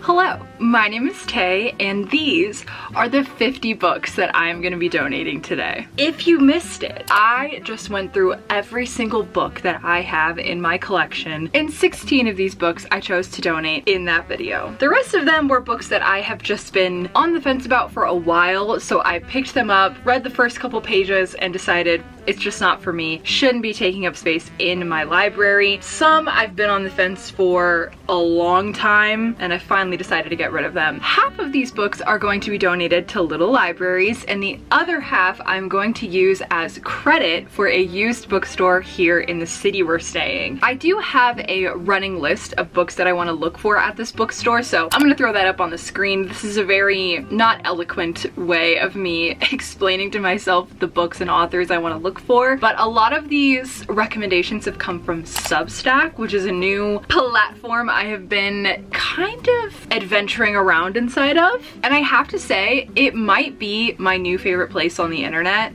Hello, my name is Tay, and these are the 50 books that I'm gonna be donating today. If you missed it, I just went through every single book that I have in my collection, and 16 of these books I chose to donate in that video. The rest of them were books that I have just been on the fence about for a while, so I picked them up, read the first couple pages, and decided it's just not for me. Shouldn't be taking up space in my library. Some I've been on the fence for a long time, and I finally decided to get rid of them. Half of these books are going to be donated to little libraries, and the other half I'm going to use as credit for a used bookstore here in the city we're staying. I do have a running list of books that I want to look for at this bookstore, so I'm gonna throw that up on the screen. This is a very not eloquent way of me explaining to myself the books and authors I want to look for, but a lot of these recommendations have come from Substack, which is a new platform I have been kind of adventuring around inside of, and I have to say it might be my new favorite place on the internet.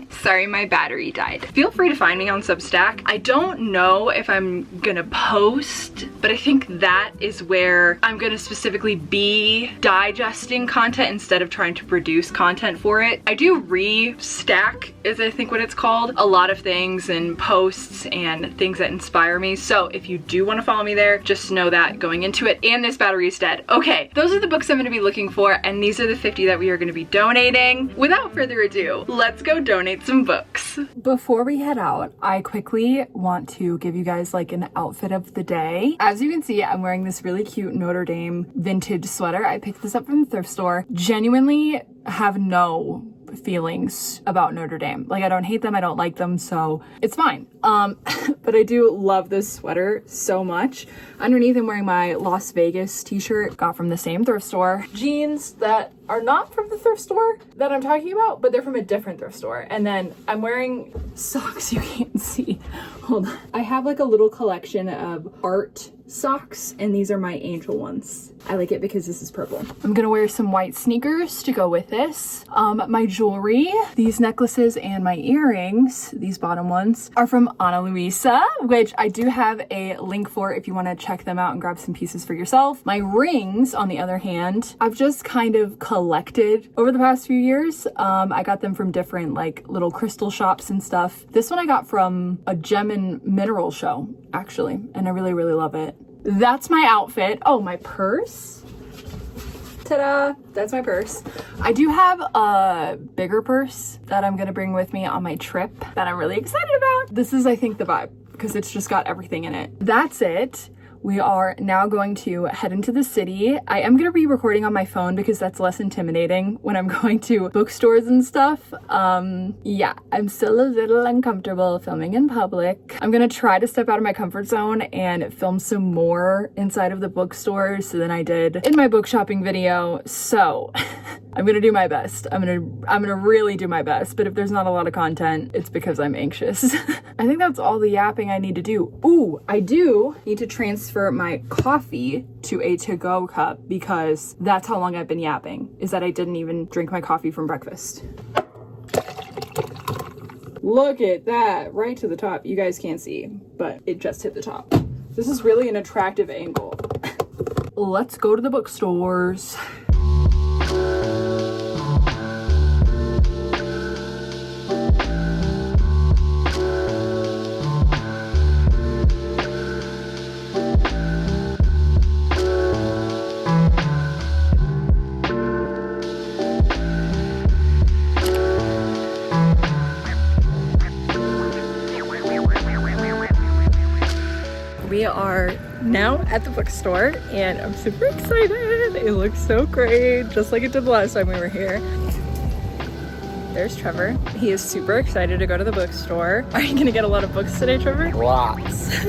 Sorry, my battery died. Feel free to find me on Substack. I don't know if I'm gonna post, but I think that is where I'm gonna specifically be digesting content instead of trying to produce content for it. I do re-stack, is I think what it's called, a lot of things and posts and things that inspire me. So if you do want to follow me there, just know that going into it. And this battery is dead. Okay, those are the books I'm gonna be looking for, and these are the 50 that we are gonna be donating. Without further ado, let's go donate some books. Before we head out, I quickly want to give you guys like an outfit of the day. As you can see, I'm wearing this really cute Notre Dame vintage sweater. I picked this up from the thrift store. Genuinely have no feelings about Notre Dame. Like, I don't hate them, I don't like them, so it's fine. But I do love this sweater so much. Underneath, I'm wearing my Las Vegas t-shirt, got from the same thrift store. Jeans that are not from the thrift store that I'm talking about, but they're from a different thrift store. And then I'm wearing socks you can't see. Hold on. I have like a little collection of art socks, and these are my angel ones. I like it because this is purple. I'm gonna wear some white sneakers to go with this. My jewelry, these necklaces and my earrings, these bottom ones, are from Ana Luisa, which I do have a link for if you want to check them out and grab some pieces for yourself. My rings, on the other hand, I've just kind of collected over the past few years. I got them from different like little crystal shops and stuff. This one I got from a gem and mineral show, actually, and I really, really love it. That's my outfit. Oh, my purse. Ta-da! That's my purse. I do have a bigger purse that I'm gonna bring with me on my trip that I'm really excited about. This is, I think, the vibe because it's just got everything in it. That's it. We are now going to head into the city. I am going to be recording on my phone because that's less intimidating when I'm going to bookstores and stuff. Yeah, I'm still a little uncomfortable filming in public. I'm going to try to step out of my comfort zone and film some more inside of the bookstores than I did in my book shopping video. So I'm gonna do my best. I'm gonna really do my best, but if there's not a lot of content, it's because I'm anxious. I think that's all the yapping I need to do. Ooh, I do need to transfer my coffee to a to-go cup because that's how long I've been yapping, is that I didn't even drink my coffee from breakfast. Look at that, right to the top. You guys can't see, but it just hit the top. This is really an attractive angle. Let's go to the bookstores. We are now at the bookstore and I'm super excited. It looks so great, just like it did the last time we were here. There's Trevor. He is super excited to go to the bookstore. Are you gonna get a lot of books today, Trevor? Lots.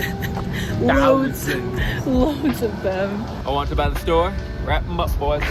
Loads of them. I want to buy the store. Wrap them up, boys.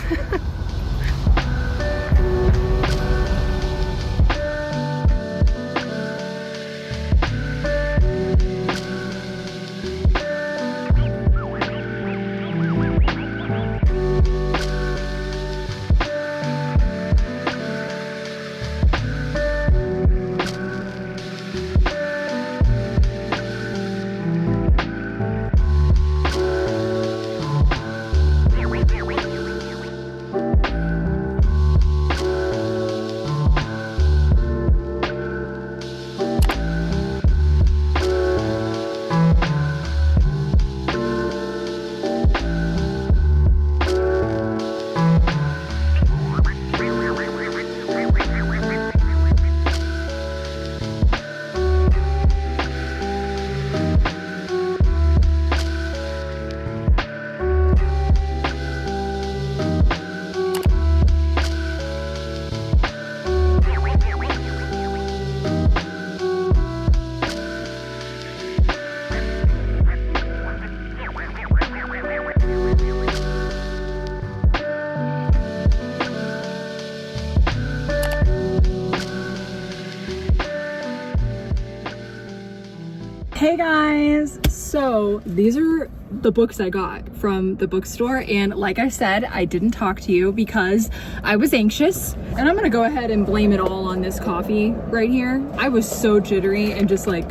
Hey guys! So these are the books I got from the bookstore, and like I said, I didn't talk to you because I was anxious, and I'm gonna go ahead and blame it all on this coffee right here. I was so jittery and just like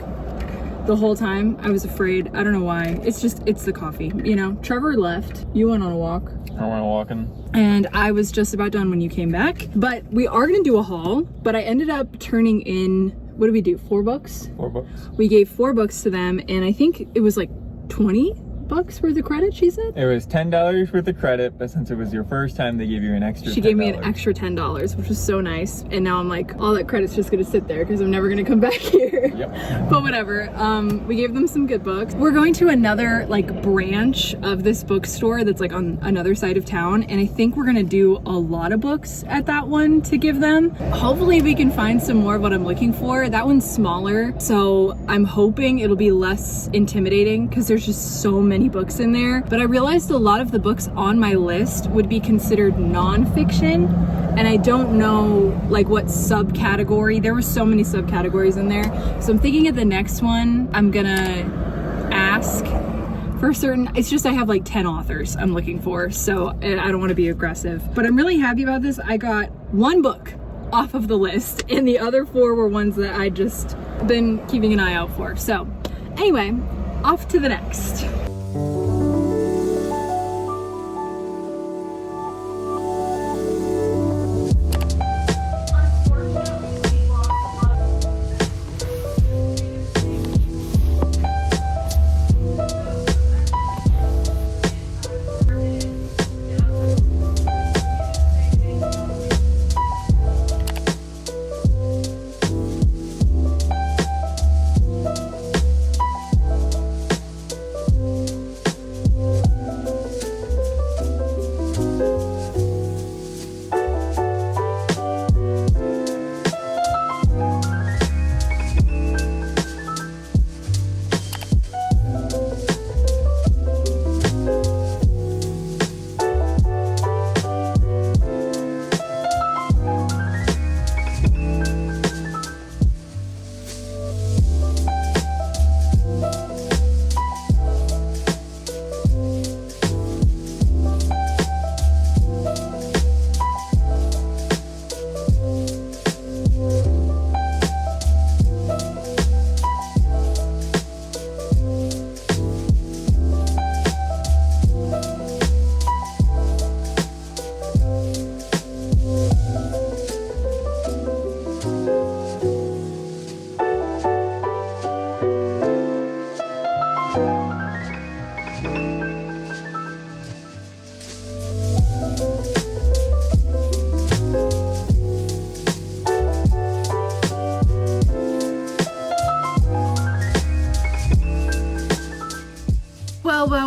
the whole time I was afraid. I don't know why. It's the coffee, you know. Trevor left. You went on a walk. I went walking. And I was just about done when you came back. But we are gonna do a haul, but I ended up turning in, what did we do, 4 books? 4 books. We gave 4 books to them, and I think it was like 20 bucks worth of credit, she said? It was $10 worth of credit, but since it was your first time, they gave you an extra $10. She gave me an extra $10, which was so nice. And now I'm like, all that credit's just gonna sit there because I'm never gonna come back here. Yep. But whatever, we gave them some good books. We're going to another like branch of this bookstore that's like on another side of town. And I think we're gonna do a lot of books at that one to give them. Hopefully we can find some more of what I'm looking for. That one's smaller, so I'm hoping it'll be less intimidating because there's just so many books in there. But I realized a lot of the books on my list would be considered nonfiction, and I don't know like what subcategory. There were so many subcategories in there, so I'm thinking at the next one I'm gonna ask for certain. It's just I have like 10 authors I'm looking for, so I don't want to be aggressive, but I'm really happy about this. I got 1 book off of the list, and the other 4 were ones that I just been keeping an eye out for. So anyway, off to the next.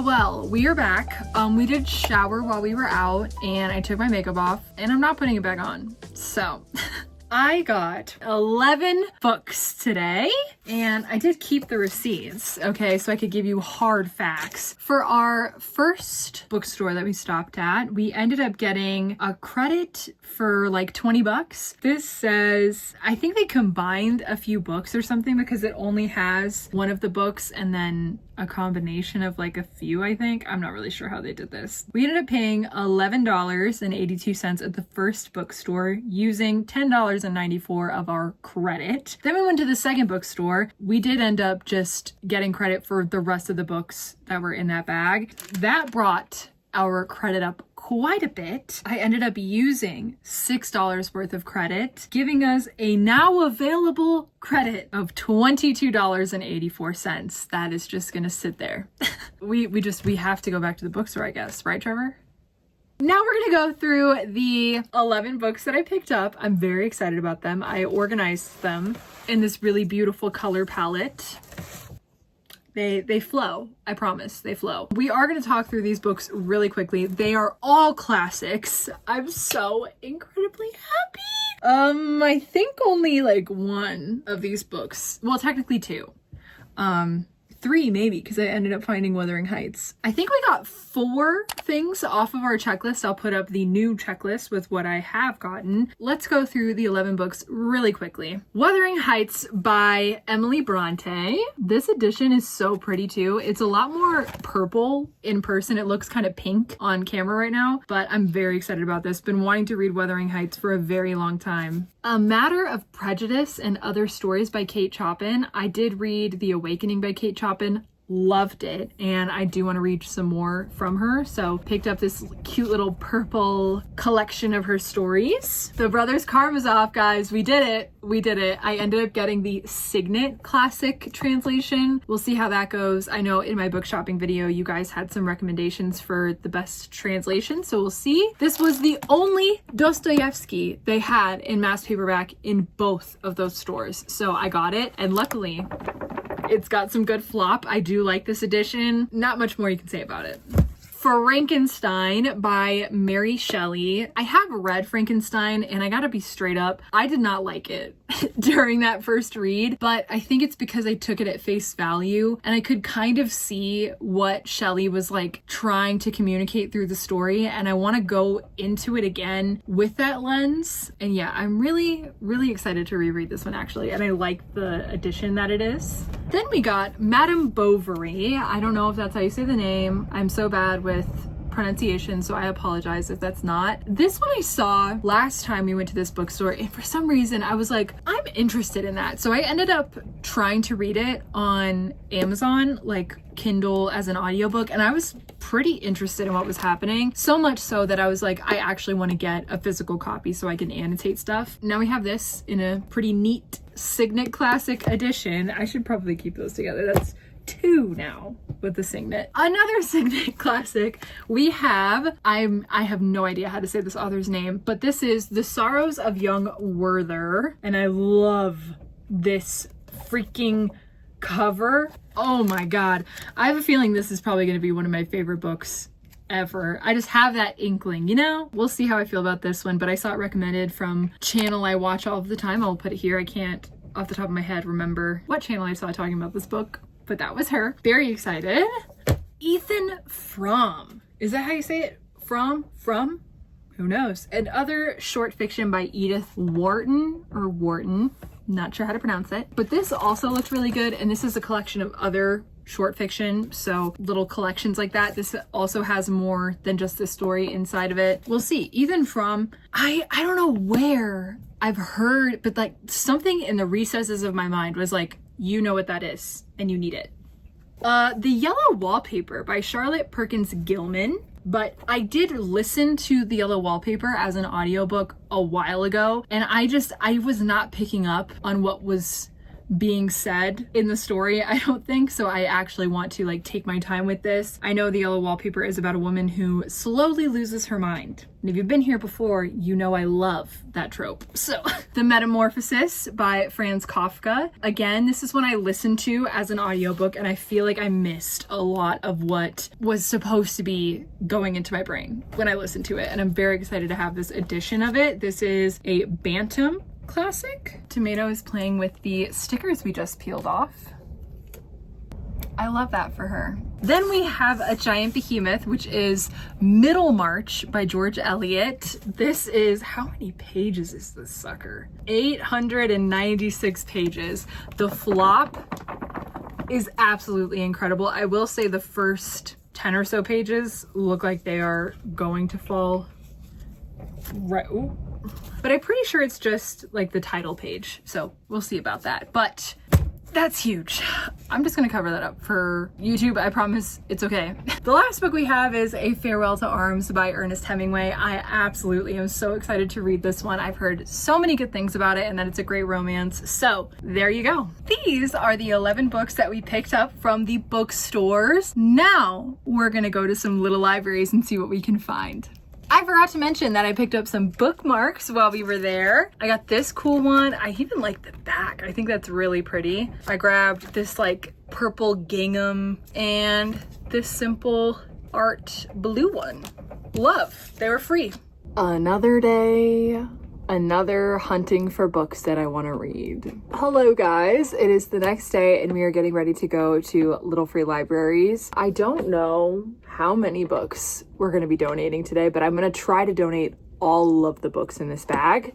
Well, we are back. We did shower while we were out, and I took my makeup off, and I'm not putting it back on. So I got 11 books today, and I did keep the receipts, okay, so I could give you hard facts. For our first bookstore that we stopped at, we ended up getting a credit for like 20 bucks. This says, I think they combined a few books or something because it only has one of the books and then a combination of like a few, I think. I'm not really sure how they did this. We ended up paying $11.82 at the first bookstore using $10.94 of our credit. Then we went to the second bookstore. We did end up just getting credit for the rest of the books that were in that bag. That brought our credit up quite a bit. I ended up using $6 worth of credit, giving us a now available credit of $22.84. That is just gonna sit there. we have to go back to the bookstore, I guess, right, Trevor? Now we're gonna go through the 11 books that I picked up. I'm very excited about them. I organized them in this really beautiful color palette. They flow, I promise, they flow. We are gonna talk through these books really quickly. They are all classics. I'm so incredibly happy. I think only like one of these books, well, technically 2. 3 3 maybe, because I ended up finding Wuthering Heights. I think we got 4 things off of our checklist. I'll put up the new checklist with what I have gotten. Let's go through the 11 books really quickly. Wuthering Heights by Emily Bronte. This edition is so pretty too. It's a lot more purple in person. It looks kind of pink on camera right now, but I'm very excited about this. Been wanting to read Wuthering Heights for a very long time. A Matter of Prejudice and Other Stories by Kate Chopin. I did read The Awakening by Kate Chopin. Loved it, and I do want to read some more from her, so picked up this cute little purple collection of her stories. The Brothers Karamazov, guys, we did it. We did it. I ended up getting the Signet Classic translation. We'll see how that goes. I know in my book shopping video you guys had some recommendations for the best translation, so we'll see. This was the only Dostoevsky they had in mass paperback in both of those stores, so I got it, and luckily it's got some good flop. I do like this edition. Not much more you can say about it. Frankenstein by Mary Shelley. I have read Frankenstein, and I gotta be straight up, I did not like it during that first read, but I think it's because I took it at face value and I could kind of see what Shelley was like trying to communicate through the story, and I want to go into it again with that lens. And yeah, I'm really excited to reread this one actually, and I like the edition that it is. Then we got Madame Bovary. I don't know if that's how you say the name. I'm so bad with pronunciation, so I apologize if that's not. This one I saw last time we went to this bookstore, and for some reason I was like, I'm interested in that. So I ended up trying to read it on Amazon, like Kindle as an audiobook, and I was pretty interested in what was happening. So much so that I was like, I actually want to get a physical copy so I can annotate stuff. Now we have this in a pretty neat Signet Classic edition. I should probably keep those together. That's 2 now with the Signet. Another Signet Classic we have, I have no idea how to say this author's name, but this is The Sorrows of Young Werther, and I love this freaking cover. Oh my god. I have a feeling this is probably going to be one of my favorite books ever. I just have that inkling, you know? We'll see how I feel about this one, but I saw it recommended from channel I watch all the time. I'll put it here. I can't off the top of my head remember what channel I saw talking about this book, but that was her. Very excited. Ethan Frome. Is that how you say it? From? Who knows? And other short fiction by Edith Wharton, or Wharton. Not sure how to pronounce it. But this also looked really good, and this is a collection of other short fiction, so little collections like that. This also has more than just this story inside of it. We'll see. Ethan Frome, I don't know where I've heard, but like something in the recesses of my mind was like, you know what that is, and you need it. The Yellow Wallpaper by Charlotte Perkins Gilman. But I did listen to The Yellow Wallpaper as an audiobook a while ago, and I was not picking up on what was being said in the story, I don't think. So I actually want to like take my time with this. I know The Yellow Wallpaper is about a woman who slowly loses her mind. And if you've been here before, you know I love that trope. So The Metamorphosis by Franz Kafka. Again, this is one I listened to as an audiobook, and I feel like I missed a lot of what was supposed to be going into my brain when I listened to it. And I'm very excited to have this edition of it. This is a Bantam Classic. Tomato is playing with the stickers we just peeled off. I love that for her. Then we have A Giant Behemoth, which is Middlemarch by George Eliot. This is, how many pages is this sucker? 896 pages. The flop is absolutely incredible. I will say the first 10 or so pages look like they are going to fall right. Ooh. But I'm pretty sure it's just like the title page, so we'll see about that. But that's huge. I'm just gonna cover that up for YouTube. I promise it's okay. The last book we have is A Farewell to Arms by Ernest Hemingway. I absolutely am so excited to read this one. I've heard so many good things about it and that it's a great romance. So there you go. These are the 11 books that we picked up from the bookstores. Now we're gonna go to some little libraries and see what we can find. I forgot to mention that I picked up some bookmarks while we were there. I got this cool one. I even like the back. I think that's really pretty. I grabbed this like purple gingham and this simple art blue one. Love. They were free. Another day another hunting for books that I want to read. Hello guys, it is the next day and we are getting ready to go to Little Free Libraries. I don't know how many books we're going to be donating today, but I'm going to try to donate all of the books in this bag.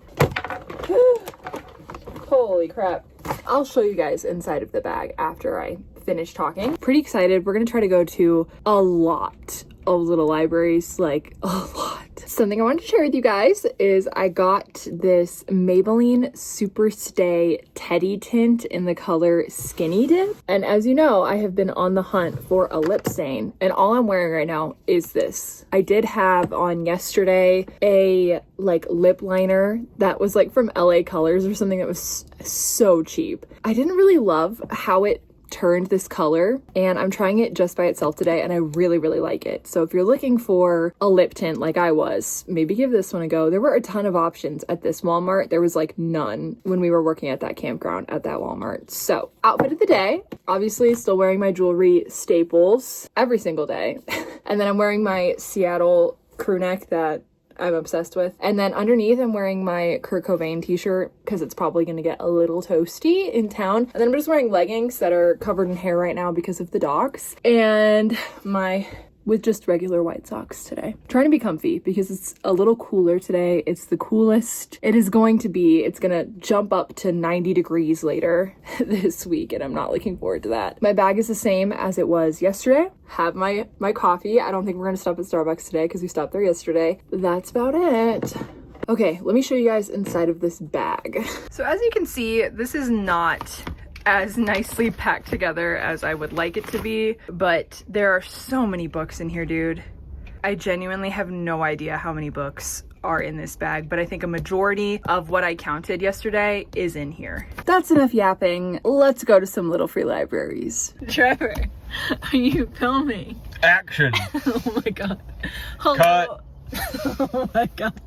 Holy crap. I'll show you guys inside of the bag after I finish talking. Pretty excited. We're going to try to go to a lot of little libraries, like a lot. Something I wanted to share with you guys is I got this Maybelline Super Stay Teddy Tint in the color Skinny Dip. And as you know, I have been on the hunt for a lip stain, and all I'm wearing right now is this. I did have on yesterday a like lip liner that was like from LA Colors or something that was so cheap. I didn't really love how it turned this color, and I'm trying it just by itself today and I really like it. So if you're looking for a lip tint like I was, maybe give this one a go. There were a ton of options at this Walmart. There was like none when we were working at that campground at that Walmart. So outfit of the day, obviously still wearing my jewelry staples every single day. And then I'm wearing my Seattle crew neck that I'm obsessed with. And then underneath I'm wearing my Kurt Cobain t-shirt because it's probably going to get a little toasty in town. And then I'm just wearing leggings that are covered in hair right now because of the dogs. And with just regular white socks today. Trying to be comfy because it's a little cooler today. It's the coolest it is going to be. It's gonna jump up to 90 degrees later this week and I'm not looking forward to that. My bag is the same as it was yesterday. Have my coffee. I don't think we're gonna stop at Starbucks today because we stopped there yesterday. That's about it. Okay, let me show you guys inside of this bag. So as you can see, this is not as nicely packed together as I would like it to be, but there are so many books in here, dude. I genuinely have no idea how many books are in this bag, but I think a majority of what I counted yesterday is in here. That's enough yapping. Let's go to some Little Free Libraries. Trevor, are you filming? Action. Oh my god. Hello. Cut. Oh my god.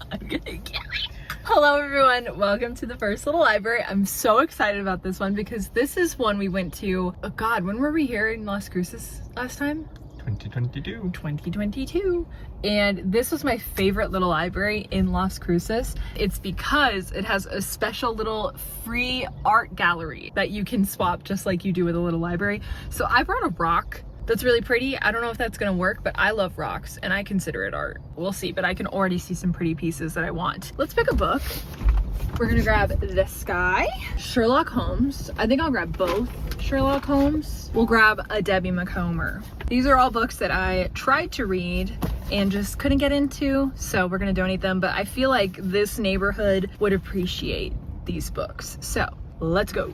I'm gonna kill you. Hello everyone, welcome to the First Little Library. I'm so excited about this one because this is one we went to, oh god, when were we here in Las Cruces last time? 2022. 2022. And this was my favorite little library in Las Cruces. It's because it has a special little free art gallery that you can swap just like you do with a little library. So I brought a rock that's really pretty. I don't know if that's gonna work, but I love rocks and I consider it art. We'll see, but I can already see some pretty pieces that I want. Let's pick a book. We're gonna grab The Sky, Sherlock Holmes. I think I'll grab both Sherlock Holmes. We'll grab a Debbie McComber. These are all books that I tried to read and just couldn't get into, so we're gonna donate them, but I feel like this neighborhood would appreciate these books. So let's go.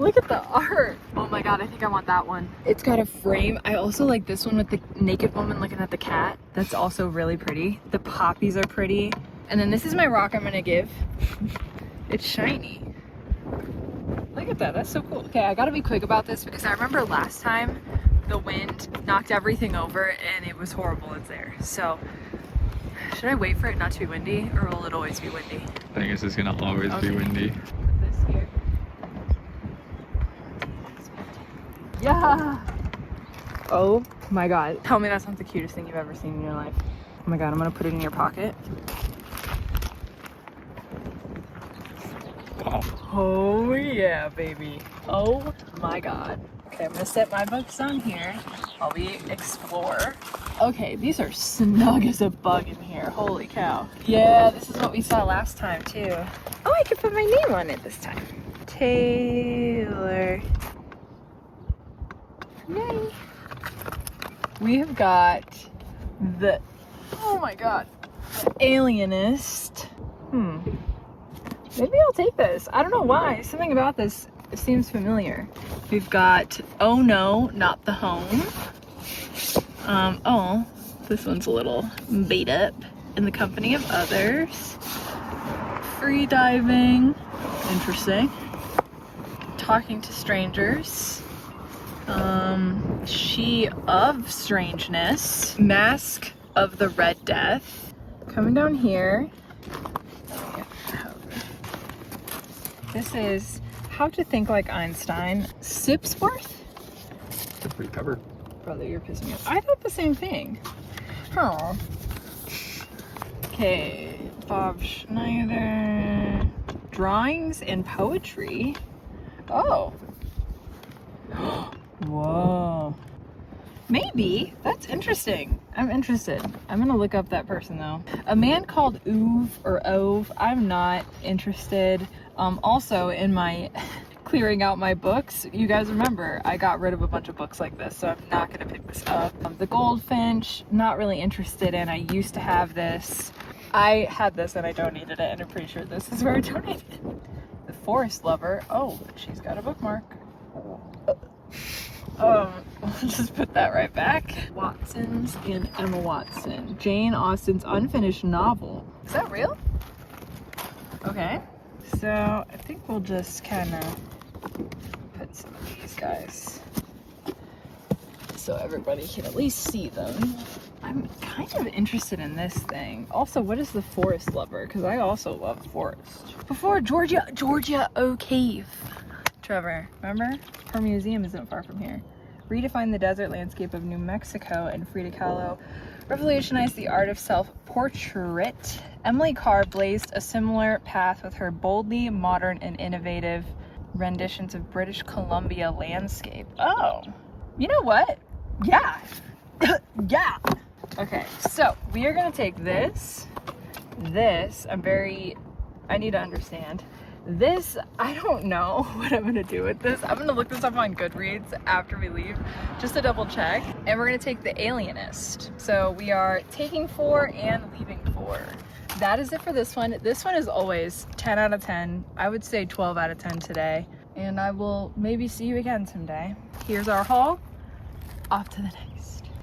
Look at the art. Oh my god, I think I want that one. It's got a frame. I also like this one with the naked woman looking at the cat. That's also really pretty. The poppies are pretty. And then this is my rock I'm gonna give. It's shiny. Look at that, that's so cool. Okay, I gotta be quick about this because I remember last time the wind knocked everything over and it was horrible in there. So, should I wait for it not to be windy or will it always be windy? I guess it's gonna always be windy. Put this here. Yeah. Oh my god. Tell me that's not the cutest thing you've ever seen in your life. Oh my god, I'm gonna put it in your pocket. Wow. Oh yeah, baby. Oh my god. Okay, I'm gonna set my books on here. I'll be Explorer. Okay, these are snug as a bug in here. Holy cow. Yeah, this is what we saw last time too. Oh, I can put my name on it this time. Taylor. Yay. We have got the, oh my god, the Alienist. Maybe I'll take this. I don't know why. Something about this seems familiar. We've got Oh No, Not the Home. Oh, this one's a little beat up. In the Company of Others. Free Diving. Interesting. Talking to Strangers. She of Strangeness. Mask of the Red Death. Coming down here. This is How to Think Like Einstein. Sipsworth? It's a pretty cover. Brother, you're pissing me off. I thought the same thing. Oh. Okay, Bob Schneider. Drawings and poetry. Oh. Whoa. Maybe. That's interesting. I'm interested. I'm gonna look up that person though. A man called Ove or Ove. I'm not interested. Also in my clearing out my books, you guys remember I got rid of a bunch of books like this, so I'm not gonna pick this up. The Goldfinch, not really interested in. I used to have this. I had this and I donated it, and I'm pretty sure this is where I donated it. The Forest Lover. Oh, she's got a bookmark. I'll just put that right back. Watson's and Emma Watson. Jane Austen's unfinished novel. Is that real? Okay. So I think we'll just kind of put some of these guys so everybody can at least see them. I'm kind of interested in this thing. Also, what is the Forest Lover? Because I also love forest. Before Georgia O'Keeffe. Trevor, remember? Her museum isn't far from here. Redefined the desert landscape of New Mexico, and Frida Kahlo revolutionized the art of self-portrait. Emily Carr blazed a similar path with her boldly modern and innovative renditions of British Columbia landscape. Oh, you know what? Yeah. Yeah. Okay, so we are gonna take this, I need to understand. This, I don't know what I'm gonna do with this. I'm gonna look this up on GoodReads after we leave, just to double check. And we're gonna take The Alienist. So we are taking 4 and leaving 4. That is it for this one. This one is always 10 out of 10. I would say 12 out of 10 today. And I will maybe see you again someday. Here's our haul. Off to the next.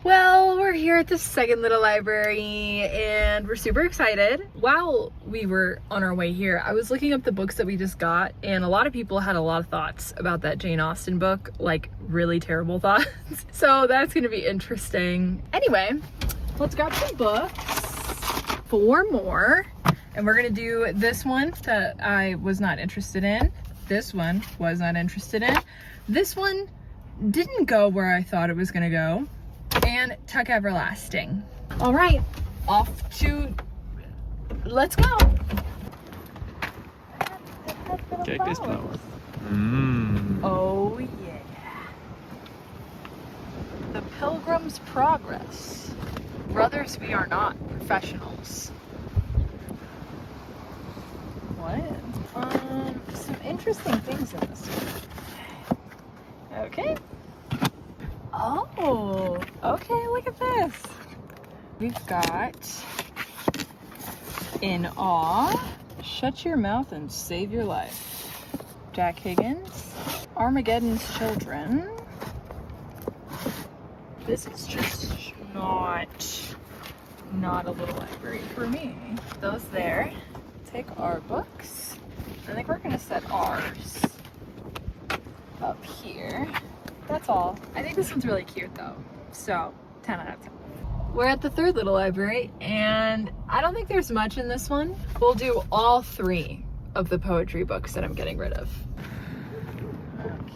Well, we're here at the second little library and we're super excited. While we were on our way here, I was looking up the books that we just got, and a lot of people had a lot of thoughts about that Jane Austen book, like really terrible thoughts. So that's gonna be interesting. Anyway, let's grab some books, 4 more, and we're gonna do this one that I was not interested in. This one was not interested in. This one didn't go where I thought it was gonna go. And Tuck Everlasting. All right, off to, let's go. Cactus flower. Oh yeah. The Pilgrim's Progress. Brothers, we are not professionals. What? Some interesting things in this one. Okay. Oh, okay, look at this. We've got In Awe, Shut Your Mouth and Save Your Life. Jack Higgins, Armageddon's Children. This is just not a little library for me. Those there. Take our books. I think we're gonna set ours up here. That's all. I think this one's really cute though. So 10 out of 10. We're at the third little library and I don't think there's much in this one. We'll do all 3 of the poetry books that I'm getting rid of.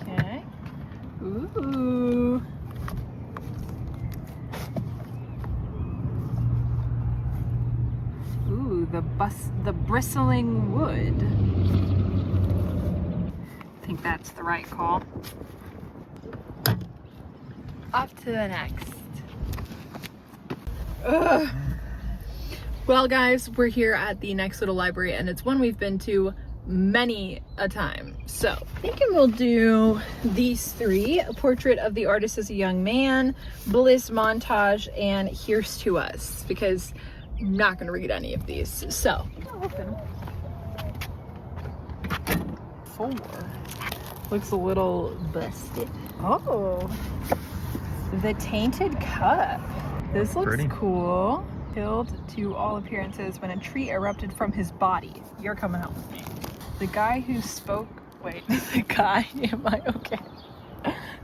Okay. Ooh. Ooh, the Bristling Wood. I think that's the right call. Off to the next. Ugh. Well guys, we're here at the next little library and it's one we've been to many a time. So thinking we'll do these 3, A Portrait of the Artist as a Young Man, Bliss Montage, and Here's to Us, because I'm not gonna read any of these. So, open. 4. Looks a little busted. Oh. The Tainted Cup. This looks pretty cool. Killed to all appearances when a tree erupted from his body. You're coming out with me. The guy who spoke, wait, the guy, am I okay?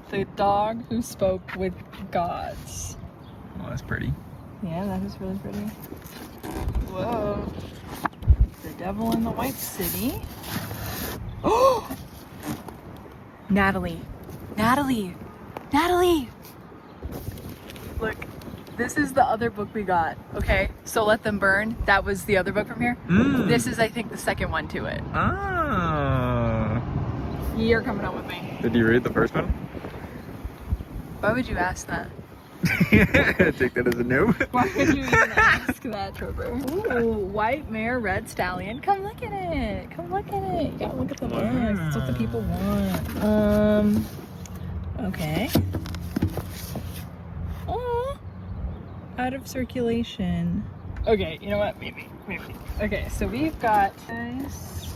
The dog who spoke with gods. Well, that's pretty. Yeah, that is really pretty. Whoa. The Devil in the White City. Oh! Natalie. Look, this is the other book we got, okay? So Let Them Burn, that was the other book from here. This is, I think, the second one to it. Ah. You're coming on with me. Did you read the first one? Why would you ask that? Take that as a no. Why would you even ask that, Trooper? Ooh, white mare, red stallion. Come look at it. Come look at it. You gotta look at the books. That's what the people want. Okay. Oh, out of circulation. Okay, you know what? Maybe. Okay, so we've got this.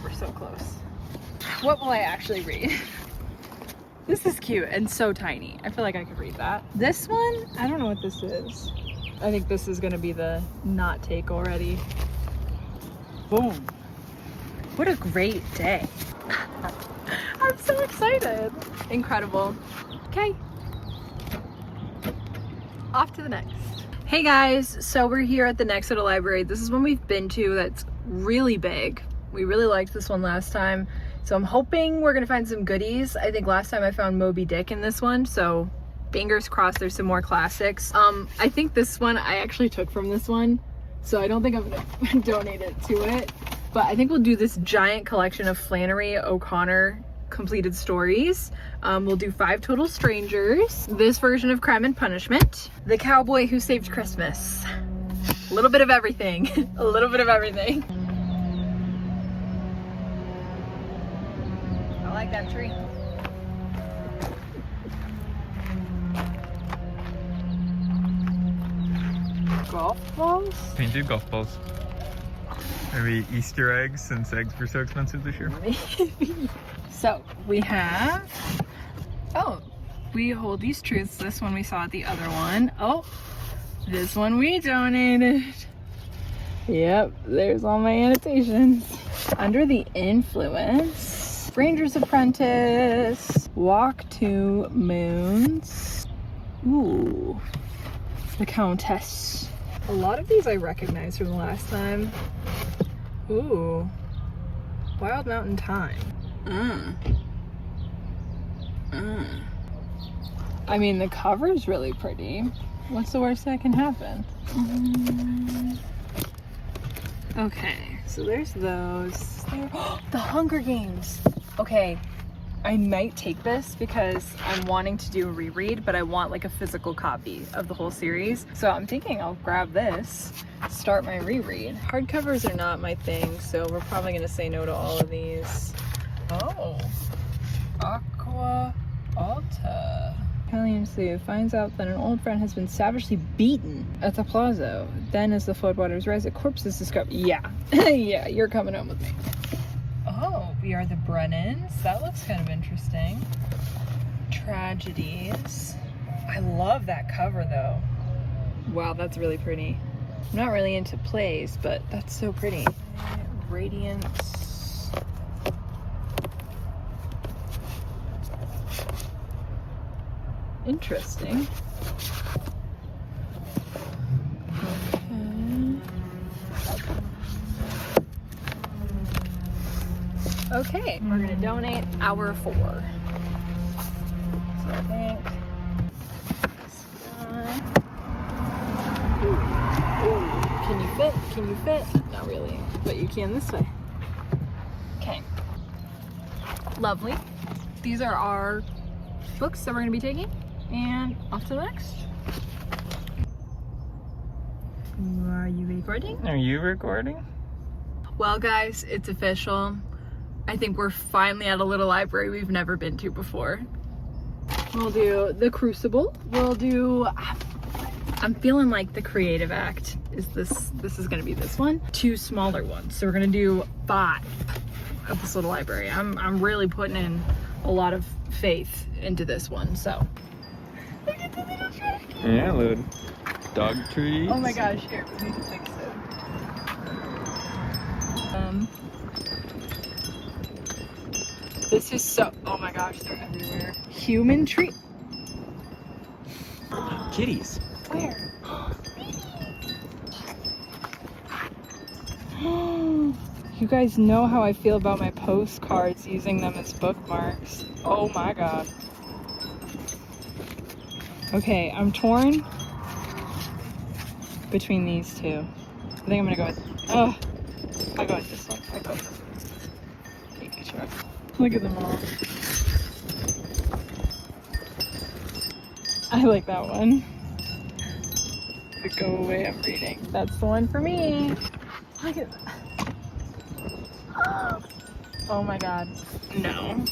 We're so close. What will I actually read? This is cute and so tiny. I feel like I could read that. This one, I don't know what this is. I think this is gonna be the not take already. Boom. What a great day. I'm so excited. Incredible. Okay. Off to the next. Hey guys, so we're here at the next little library. This is one we've been to that's really big. We really liked this one last time. So I'm hoping we're gonna find some goodies. I think last time I found Moby Dick in this one, so fingers crossed there's some more classics. I think this one I actually took from this one, so I don't think I'm gonna donate it to it. But I think we'll do this giant collection of Flannery O'Connor completed stories. We'll do 5 Total Strangers, this version of Crime and Punishment, The Cowboy Who Saved Christmas. A little bit of everything. A little bit of everything. I like that tree. Golf balls? Painted golf balls. Maybe Easter eggs, since eggs were so expensive this year. Maybe. So we have, oh, we hold these truths. This one we saw at the other one. Oh, this one we donated. Yep, there's all my annotations. Under the Influence, Ranger's Apprentice, Walk to Moons. Ooh, The Countess. A lot of these I recognize from the last time. Ooh, Wild Mountain Thyme. I mean, the cover's really pretty. What's the worst that can happen? Okay, so there's those. The Hunger Games. Okay, I might take this because I'm wanting to do a reread, but I want like a physical copy of the whole series. So I'm thinking I'll grab this, start my reread. Hardcovers are not my thing, so we're probably gonna say no to all of these. Oh, Aqua Alta. Italian slave finds out that an old friend has been savagely beaten at the plaza. Then as the floodwaters rise, a corpse is discovered. Yeah, yeah, you're coming home with me. Oh, we are the Brennans. That looks kind of interesting. Tragedies. I love that cover though. Wow, that's really pretty. I'm not really into plays, but that's so pretty. Radiance. Interesting. Okay, we're gonna donate our 4. So I think this one. Ooh. Can you fit? Can you fit? Not really, but you can this way. Okay. Lovely. These are our books that we're gonna be taking, and off to the next. Are you recording? Are you recording? Well guys, it's official. I think we're finally at a little library we've never been to before. We'll do The Crucible. We'll do, I'm feeling like The Creative Act is this is gonna be this one. 2 smaller ones. So we're gonna do 5 of this little library. I'm really putting in a lot of faith into this one, so. Look at the little truck. Yeah, little dog trees. Oh my gosh, here, we need to fix it. This is so, oh my gosh, they're everywhere. Human tree. Kitties. Where? You guys know how I feel about my postcards, using them as bookmarks. Oh my god. Okay, I'm torn between these two. I think I'm gonna go with, I go with this one. I go with this one. Thank you, Chuck. Look at them all. I like that one. The go away I'm reading. That's the one for me. Look at that. Oh my god. No.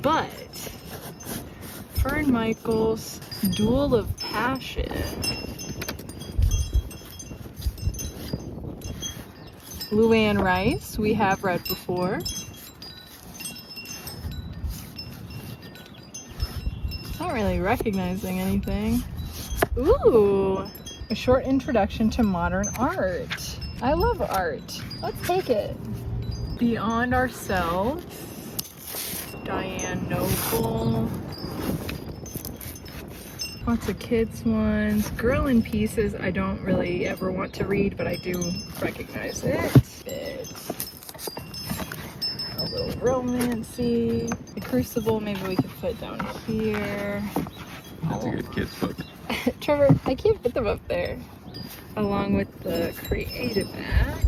But Fern Michaels' Duel of Passion. Luann Rice, we have read before. Not really recognizing anything. Ooh, a short introduction to modern art. I love art. Let's take it. Beyond Ourselves. Diane Noble. Lots of kids ones. Girl in Pieces, I don't really ever want to read, but I do recognize it. It's a little romancy. The Crucible, maybe we could put down here. That's a good kid's book. Trevor, I can't put them up there. Along with the Creative Act.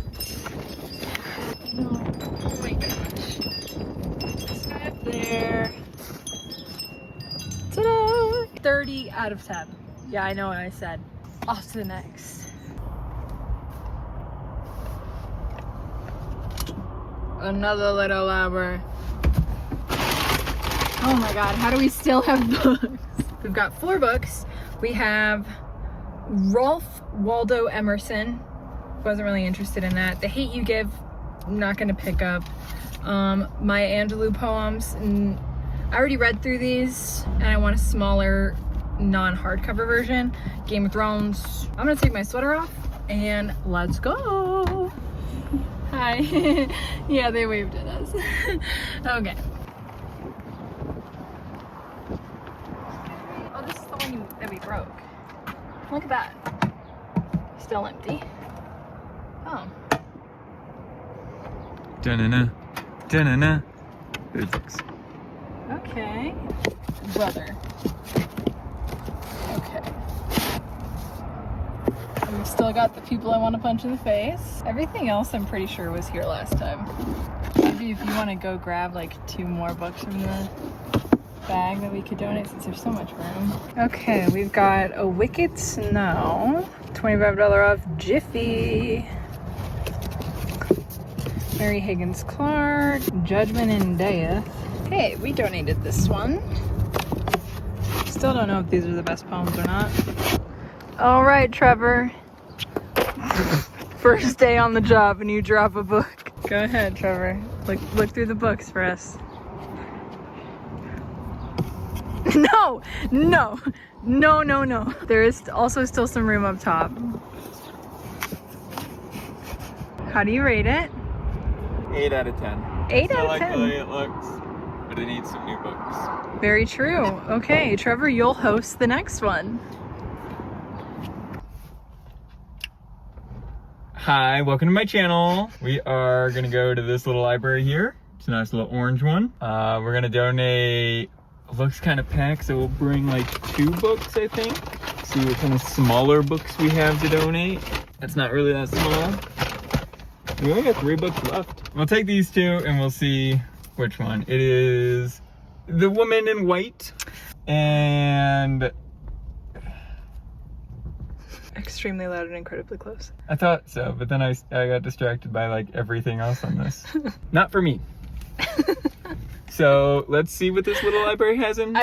No, oh my gosh. This guy up there. Ta-da! 30 out of 10. Yeah, I know what I said. Off to the next. Another little library. Oh my god, how do we still have books? We've got 4 books. We have Ralph Waldo Emerson. Wasn't really interested in that. The Hate You Give, not gonna pick up. Maya Angelou poems. I already read through these and I want a smaller non-hardcover version. Game of Thrones. I'm gonna take my sweater off and let's go. Hi. Yeah, they waved at us. Okay. Oh, this is the one that we broke. Look at that. Still empty. Oh. Da-na-na. Da-na-na. There's books. Okay. Brother. Okay. And we've still got The People I Want to Punch in the Face. Everything else I'm pretty sure was here last time. Maybe if you want to go grab like 2 more books from the bag that we could donate, since there's so much room. Okay, we've got A Wicked Snow. $25 off Jiffy. Mary Higgins Clark. Judgment and Death. Hey, we donated this one. Still don't know if these are the best poems or not. All right, Trevor. First day on the job and you drop a book. Go ahead, Trevor. Look through the books for us. No, no, no, no, no. There is also still some room up top. How do you rate it? 8 out of 10. 8 out of 10. I like the way it looks, but it needs some new books. Very true. Okay, Trevor, you'll host the next one. Hi, welcome to my channel. We are gonna go to this little library here. It's a nice little orange one. We're gonna donate, it looks kind of packed, so we'll bring like 2 books, I think. See what kind of smaller books we have to donate. That's not really that small. We only got 3 books left. We'll take these 2 and we'll see which one. It is The Woman in White and... Extremely loud and incredibly close. I thought so, but then I got distracted by like everything else on this. Not for me. So let's see what this little library has in store.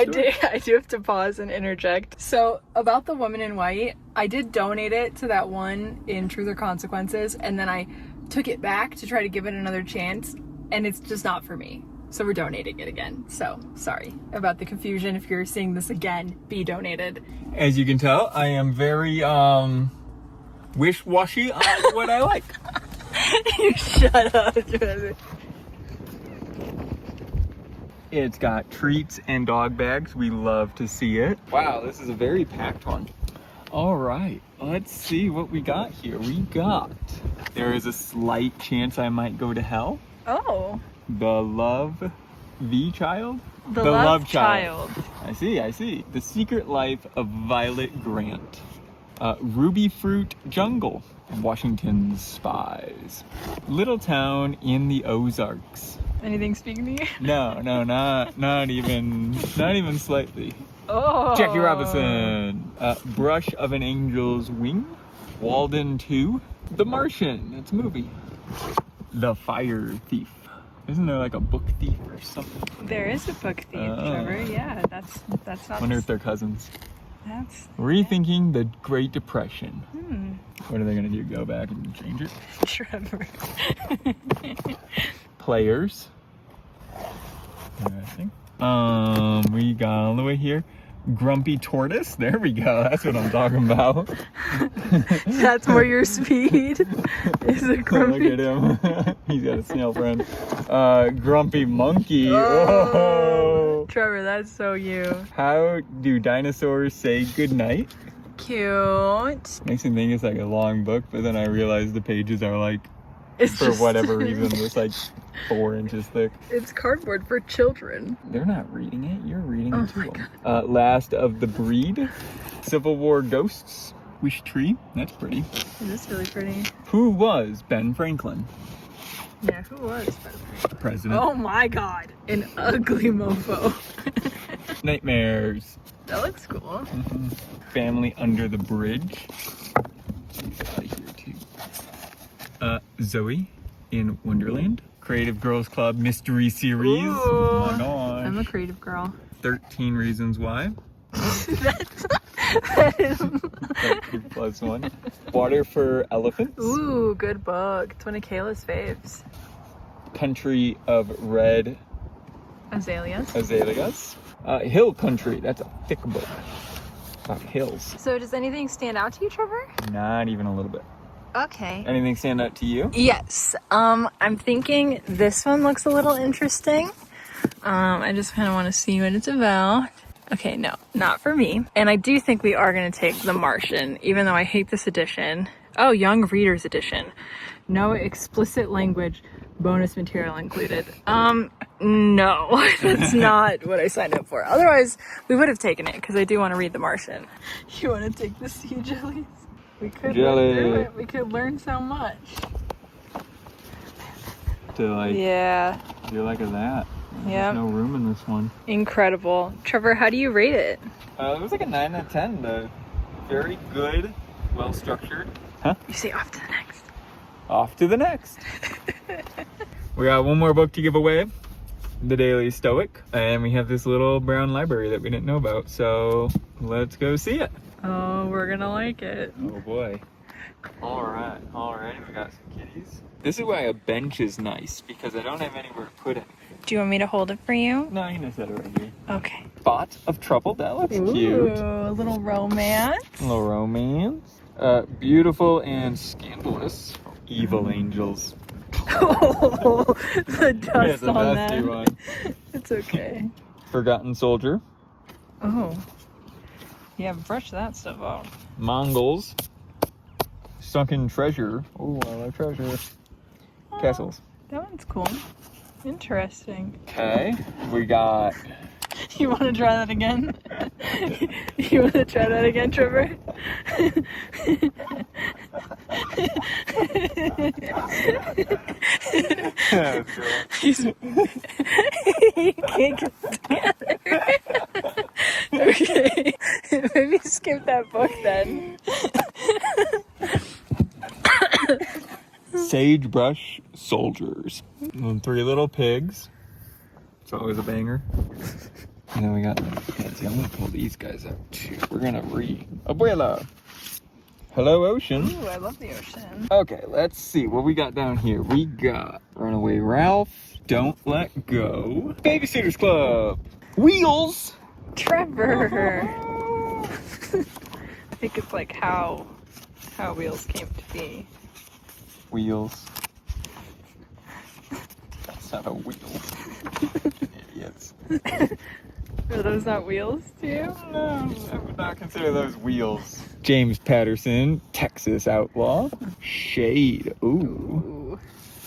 I do have to pause and interject. So about The Woman in White, I did donate it to that one in Truth or Consequences, and then I took it back to try to give it another chance, and it's just not for me. So we're donating it again. So sorry about the confusion. If you're seeing this again, be donated. As you can tell, I am very wish-washy on what I like. You shut up. It's got treats and dog bags. We love to see it. Wow, this is a very packed one. All right, let's see what we got here. There is a slight chance I might go to hell. Oh. The Love Child? The Love Child. I see. The Secret Life of Violet Grant. Ruby Fruit Jungle. Washington's Spies. Little Town in the Ozarks. Anything speaking to you? No, not even slightly. Oh. Jackie Robinson. Brush of an Angel's Wing. Walden 2. The Martian. It's a movie. The Fire Thief. Isn't there like a book thief or something? There is a book thief, Trevor. Yeah, that's not. Wonder if they're cousins. That's Rethinking the Great Depression. Hmm. What are they gonna do? Go back and change it? Trevor. Players. Interesting. We got all the way here. Grumpy Tortoise. There we go. That's what I'm talking about. That's more your speed. Is a grumpy. Look at him. He's got a snail friend. Grumpy Monkey. Oh. Whoa. Trevor, that's so you. How do dinosaurs say goodnight? Cute. Makes me think it's like a long book, but then I realize the pages are like, It's for just, whatever reason, it's like 4 inches thick. It's cardboard for children. They're not reading it. You're reading it to them. Last of the Breed. Civil War Ghosts. Wish Tree. That's pretty. Is this really pretty? Who was Ben Franklin? Yeah, who was that? President. Oh my god. An ugly mofo. Nightmares. That looks cool. Mm-hmm. Family Under the Bridge. Get out of here too. Zoe in Wonderland. Creative Girls Club Mystery Series. Ooh. Oh my gosh. I'm a creative girl. 13 Reasons Why. that is 13 plus 1. Water for Elephants. Ooh, good book. It's one of Kayla's faves. Country of Red Azaleas. Hill Country. That's a thick book. About hills. So does anything stand out to you, Trevor? Not even a little bit. Okay. Anything stand out to you? Yes. I'm thinking this one looks a little interesting. I just kind of want to see what it's about. Okay, no, not for me. And I do think we are going to take The Martian, even though I hate this edition. Oh, Young Readers Edition. No explicit language, bonus material included. No, that's not what I signed up for. Otherwise, we would have taken it, because I do want to read The Martian. You want to take the sea jellies? We could Jelly. learn through it. We could learn so much. To like, Yeah. do like that. Yeah. There's no room in this one. Incredible. Trevor, how do you rate it? It was like a 9 out of 10. Very good, well structured. Huh? You say off to the next. Off to the next. We got one more book to give away. The Daily Stoic. And we have this little brown library that we didn't know about. So let's go see it. Oh, we're gonna like it. Oh boy. Alright, we got some kitties. This is why a bench is nice, because I don't have anywhere to put it. Do you want me to hold it for you? No, you can set it right here. Okay. Spot of Trouble, that looks Ooh, cute. a little romance. A little romance. Beautiful and Scandalous. Evil Angels. Oh, the dust It's a on dusty that. one. It's okay. Forgotten Soldier. Oh. Yeah, brush that stuff off. Mongols. Sunken Treasure. Oh, I love treasure. Castles. That one's cool. Interesting. Okay, we got... You want to try that again? You want to try that again, Trevor? You can't get it together. Okay, maybe skip that book then. Sagebrush Soldiers. And 3 Little Pigs. It's always a banger. And then we got, I'm gonna pull these guys out too. We're gonna read Abuela. Hello Ocean. Ooh, I love the ocean. Okay, let's see what we got down here. We got Runaway Ralph, Don't Let Go, Babysitter's Club, Wheels. Trevor. I think it's like how Wheels came to be. Wheels. That's not a wheel. Idiots. Are those not wheels to you? No, I would not consider those wheels. James Patterson, Texas Outlaw. Shade. Ooh.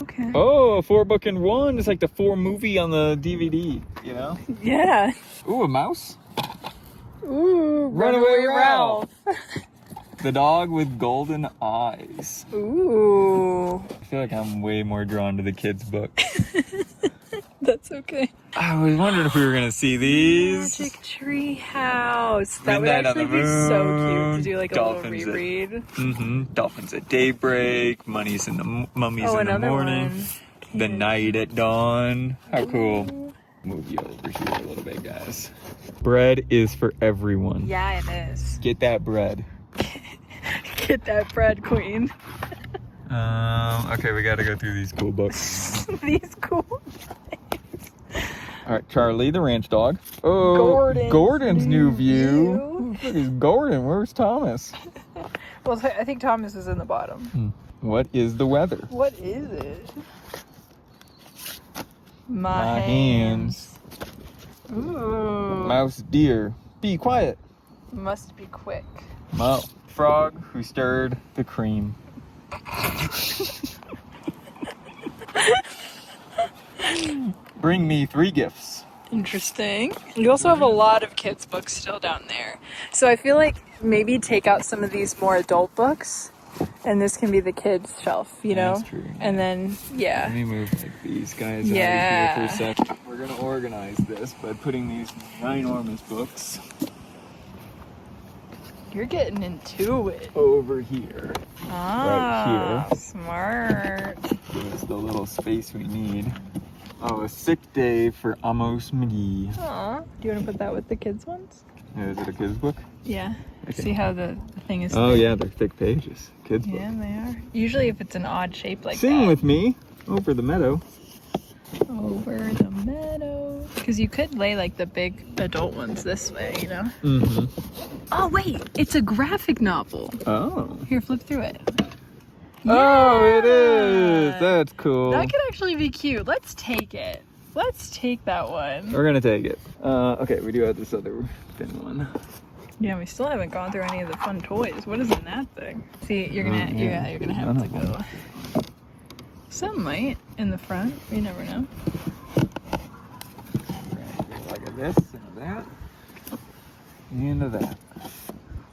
Okay. Oh, a 4-book-in-1. It's like the 4 movie on the DVD, you know? Yeah. Ooh, a mouse. Ooh, Runaway Ralph. The dog with golden eyes. Ooh. I feel like I'm way more drawn to the kids' book. That's okay. I was wondering if we were gonna see these. Magic Tree House. That would Midnight on actually the be so Moon, cute to do like a Dolphins little reread. Dolphins at Daybreak, Mummies in the Another Morning, one. The Night at Dawn. How cool. Ooh. Move you over here a little bit, guys. Bread is for everyone. Yeah, it is. Get that bread. Get that bread, queen. Okay, we gotta go through these cool books. These cool. All right, Charlie, the ranch dog. Oh, Gordon's new view. Who the fuck is Gordon? Where's Thomas? Well, I think Thomas is in the bottom. What is the weather? What is it? My hands. Ooh. Mouse, deer. Be quiet. Must be quick. Mo. Frog who stirred the cream. Bring me 3 gifts. Interesting. You also have a lot of kids' books still down there. So I feel like maybe take out some of these more adult books, and this can be the kids' shelf, you know? That's true. And then, yeah. Let me move like these guys out Yeah. of here for a second. We're gonna organize this by putting these ginormous books You're getting into it. over here. Ah, Right smart. Give us the little space we need. Oh, a sick day for Amos McGee. Aw. Do you want to put that with the kids' ones? Is it a kid's book? Yeah. Okay. See how the thing is Oh thick? yeah, they're thick pages. Kids book. Yeah, they are. Usually if it's an odd shape like Sing that. with me over the meadow. Over the meadow. Because you could lay like the big adult ones this way, you know? Mm-hmm. Oh, wait. It's a graphic novel. Oh. Here, flip through it. Oh, it is. Yeah. That's cool. That could actually be cute. Let's take it. Let's take that one. We're gonna take it. Okay, we do have this other thin one. Yeah, we still haven't gone through any of the fun toys. What is in that thing? See, you're gonna, you're gonna have to go. Some might in the front. You never know. Like a this and that. And a that.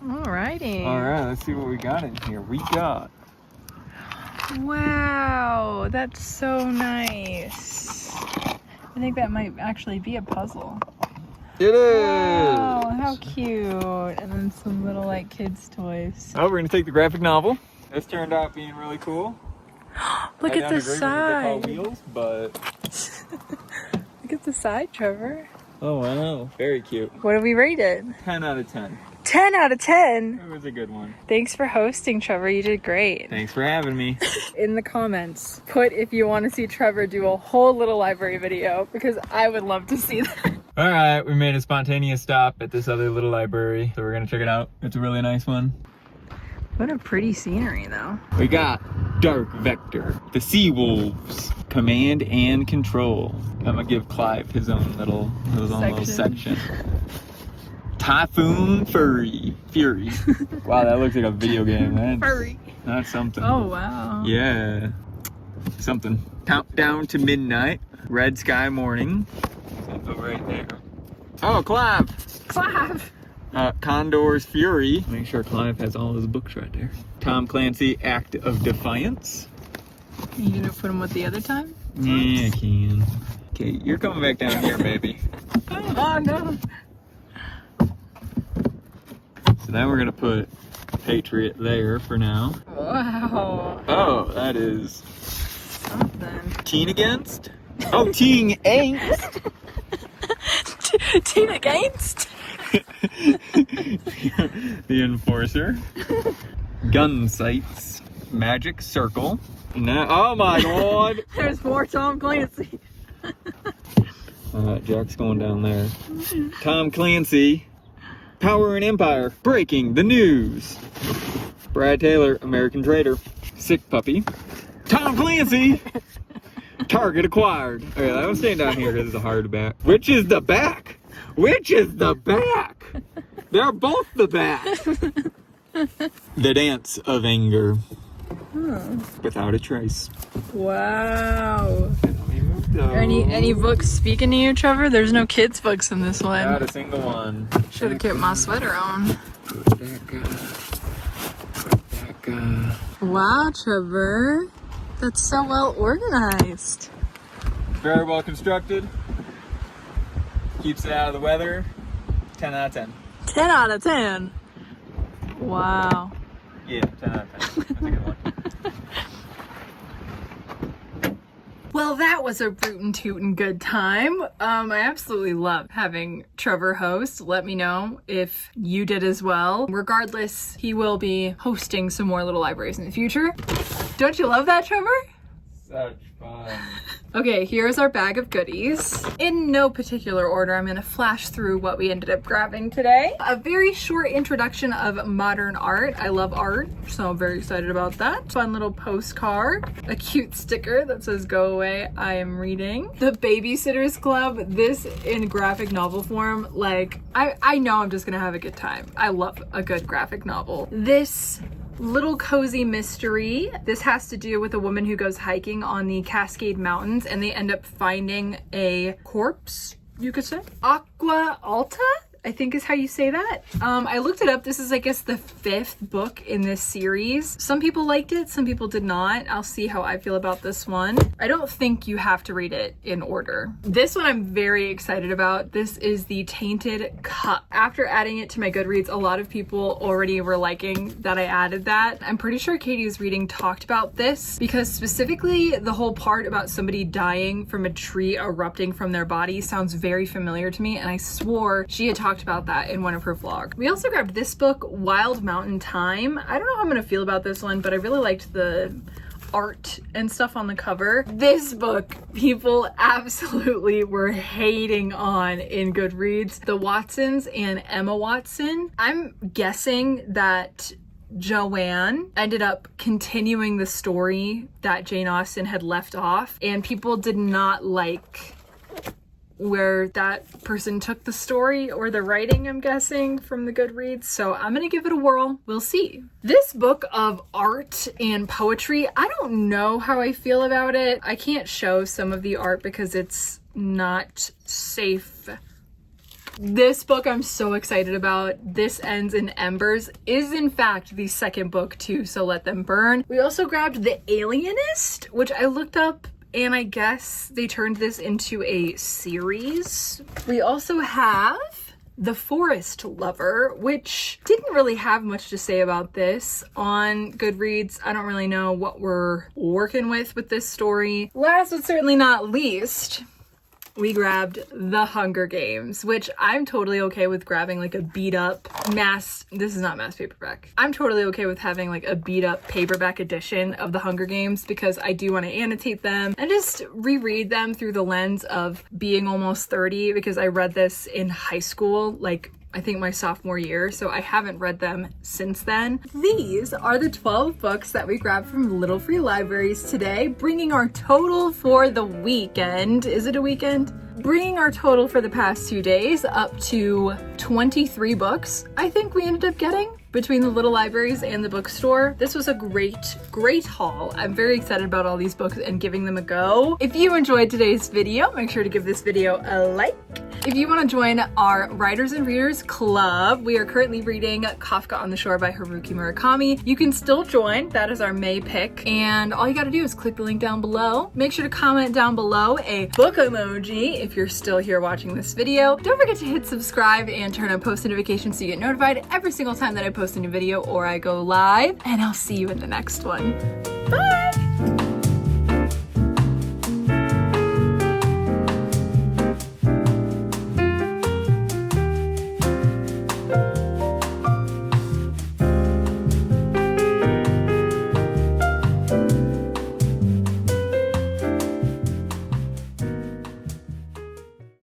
Alrighty. Alright, let's see what we got in here. We got. Wow, that's so nice. I think that might actually be a puzzle. It is! Wow, how cute. And then some little like kids' toys. Oh, we're gonna take the graphic novel. This turned out being really cool. Look I at don't the agree with what they call side. wheels, but Look at the side, Trevor. oh wow, very cute. What do we rate it? 10 out of 10. 10 out of 10. It was a good one. Thanks for hosting, Trevor. You did great. Thanks for having me. In the comments, put if you want to see Trevor do a whole little library video, because I would love to see that. All right, we made a spontaneous stop at this other little library, so we're gonna check it out. It's a really nice one. What a pretty scenery, though. We got Dark Vector, the Sea Wolves, Command and Control. I'm gonna give Clive his own little section. Typhoon Fury. Wow, that looks like a video game. That's something. Oh, wow. Yeah. Something. Countdown to Midnight. Red Sky Morning. Something right there. Oh, Clive. Condor's Fury. Make sure Clive has all his books right there. Tom Clancy, Act of Defiance. You gonna put them with the other time? Yeah, I can. Okay, you're coming back down here, baby. Oh, no. So then we're gonna put Patriot there for now. Wow. Oh, that is Something. Teen Against? Oh, Teen Angst! Teen Against? The Enforcer. Gun Sights. Magic Circle. Now, oh my god! There's more Tom Clancy. Alright, Jack's going down there. Tom Clancy. Power and Empire. Breaking the news. Brad Taylor, American Trader. Sick Puppy. Tom Clancy! Target acquired. Okay, I'm staying down here because it's a hardback. Which is the back? Which is the back? They're both the back. The Dance of Anger. Without a trace. Wow. Any books speaking to you, Trevor? There's no kids books in this one. Not a single one. Should have kept my sweater on. Wow, Trevor. That's so well organized. Very well constructed. Keeps it out of the weather. 10 out of 10. 10 out of 10. Wow. Yeah, 10 out of 10. That's a good one. Well, that was a rootin' tootin' good time. I absolutely love having Trevor host. Let me know if you did as well. Regardless, he will be hosting some more little libraries in the future. Don't you love that, Trevor? Such fun. Okay, here's our bag of goodies. In no particular order, I'm gonna flash through what we ended up grabbing today. A very short introduction of modern art. I love art, so I'm very excited about that. Fun little postcard. A cute sticker that says, "Go away, I am reading." The Babysitter's Club, this in graphic novel form. Like, I know I'm just gonna have a good time. I love a good graphic novel. This little cozy mystery. This has to do with a woman who goes hiking on the Cascade Mountains and they end up finding a corpse, you could say. Aqua Alta, I think is how you say that. I looked it up. This is, I guess, the 5th book in this series. Some people liked it, some people did not. I'll see how I feel about this one. I don't think you have to read it in order. This one I'm very excited about. This is the Tainted Cup. After adding it to my GoodReads, a lot of people already were liking that I added that. I'm pretty sure Katie's reading talked about this because specifically the whole part about somebody dying from a tree erupting from their body sounds very familiar to me, and I swore she had talked about that in one of her vlogs. We also grabbed this book, Wild Mountain Thyme. I don't know how I'm gonna feel about this one, but I really liked the art and stuff on the cover. This book, people absolutely were hating on in GoodReads. The Watsons and Emma Watson. I'm guessing that Joanne ended up continuing the story that Jane Austen had left off, and people did not like where that person took the story or the writing, I'm guessing, from the GoodReads. So I'm gonna give it a whirl. We'll see. This book of art and poetry, I don't know how I feel about it. I can't show some of the art because it's not safe. This book I'm so excited about. This Ends in Embers is in fact the 2nd book to So Let Them Burn. We also grabbed The Alienist, which I looked up and I guess they turned this into a series. We also have The Forest Lover, which didn't really have much to say about this on GoodReads. I don't really know what we're working with this story. Last but certainly not least, we grabbed The Hunger Games, which I'm totally okay with grabbing like a beat up this is not mass paperback. I'm totally okay with having like a beat up paperback edition of The Hunger Games because I do want to annotate them and just reread them through the lens of being almost 30 because I read this in high school, like I think my sophomore year, so I haven't read them since then. These are the 12 books that we grabbed from Little Free Libraries today, bringing our total for the weekend. Is it a weekend? Bringing our total for the past 2 days up to 23 books, I think we ended up getting between the little libraries and the bookstore. This was a great haul. I'm very excited about all these books and giving them a go. If you enjoyed today's video, make sure to give this video a like. If you want to join our Writers and Readers Club, we are currently reading Kafka on the Shore by Haruki Murakami. You can still join. That is our May pick. And all you got to do is click the link down below. Make sure to comment down below a book emoji if you're still here watching this video. Don't forget to hit subscribe and turn on post notifications so you get notified every single time that I post a new video or I go live. And I'll see you in the next one. Bye!